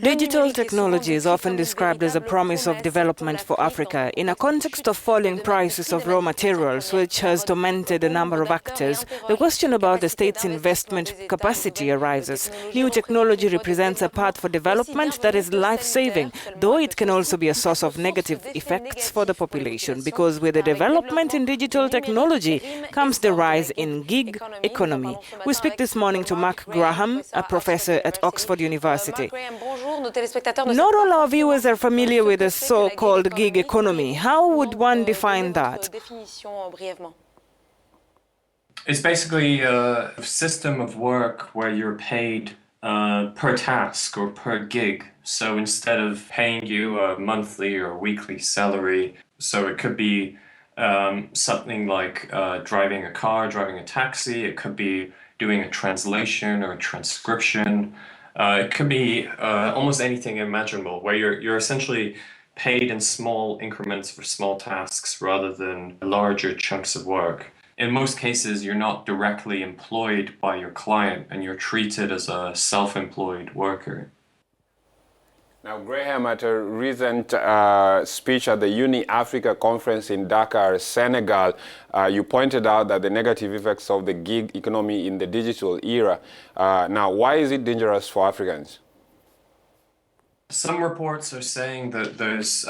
Digital technology is often described as a promise of development for Africa. In a context of falling prices of raw materials, which has tormented a number of actors, the question about the state's investment capacity arises. New technology represents a path for development that is life-saving, though it can also be a source of negative effects for the population, because with the development in digital technology comes the rise in gig economy. We speak this morning to Mark Graham, a professor at Oxford University. Not all our viewers are familiar with the so-called gig economy. How would one define that? It's basically a system of work where you're paid per task or per gig. So instead of paying you a monthly or weekly salary, so it could be something like driving a car, driving a taxi. It could be doing a translation or a transcription. It could be almost anything imaginable, where you're essentially paid in small increments for small tasks rather than larger chunks of work. In most cases, you're not directly employed by your client and you're treated as a self-employed worker. Now, Graham, at a recent speech at the Uni Africa conference in Dakar, Senegal, you pointed out that the negative effects of the gig economy in the digital era. Now, why is it dangerous for Africans? Some reports are saying that there's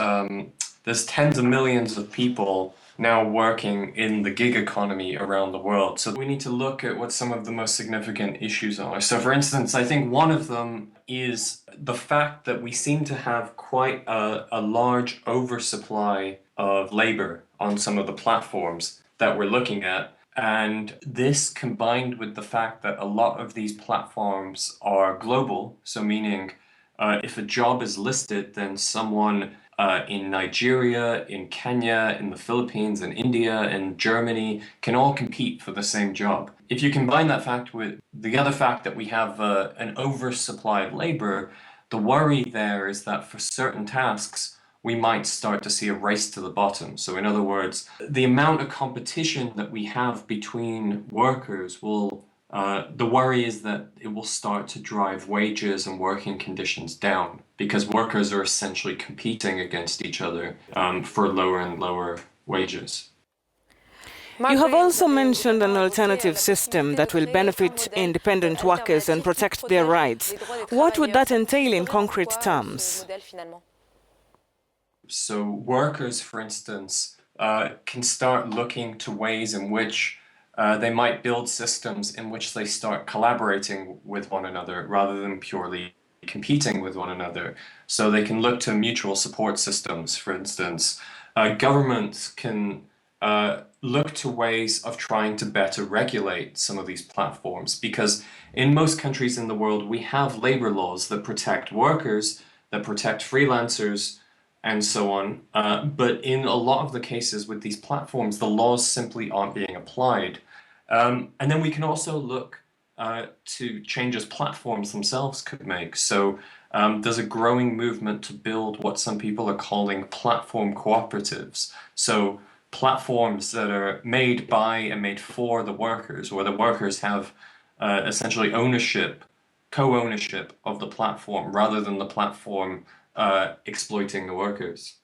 tens of millions of people now working in the gig economy around the world. So we need to look at what some of the most significant issues are. So for instance, I think one of them is the fact that we seem to have quite a large oversupply of labor on some of the platforms that we're looking at. And this combined with the fact that a lot of these platforms are global, so meaning if a job is listed, then someone in Nigeria, in Kenya, in the Philippines, in India, in Germany can all compete for the same job. If you combine that fact with the other fact that we have an oversupply of labor, the worry there is that for certain tasks, we might start to see a race to the bottom. So in other words, the amount of competition that we have between workers will the worry is that it will start to drive wages and working conditions down because workers are essentially competing against each other for lower and lower wages. You have also mentioned an alternative system that will benefit independent workers and protect their rights. What would that entail in concrete terms? So workers, for instance, can start looking to ways in which they might build systems in which they start collaborating with one another rather than purely competing with one another. So they can look to mutual support systems, for instance. Governments can look to ways of trying to better regulate some of these platforms, because in most countries in the world, we have labor laws that protect workers, that protect freelancers, and so on. But in a lot of the cases with these platforms, the laws simply aren't being applied. And then we can also look to changes platforms themselves could make. So there's a growing movement to build what some people are calling platform cooperatives. So platforms that are made by and made for the workers, where the workers have essentially ownership, co-ownership of the platform rather than the platform exploiting the workers.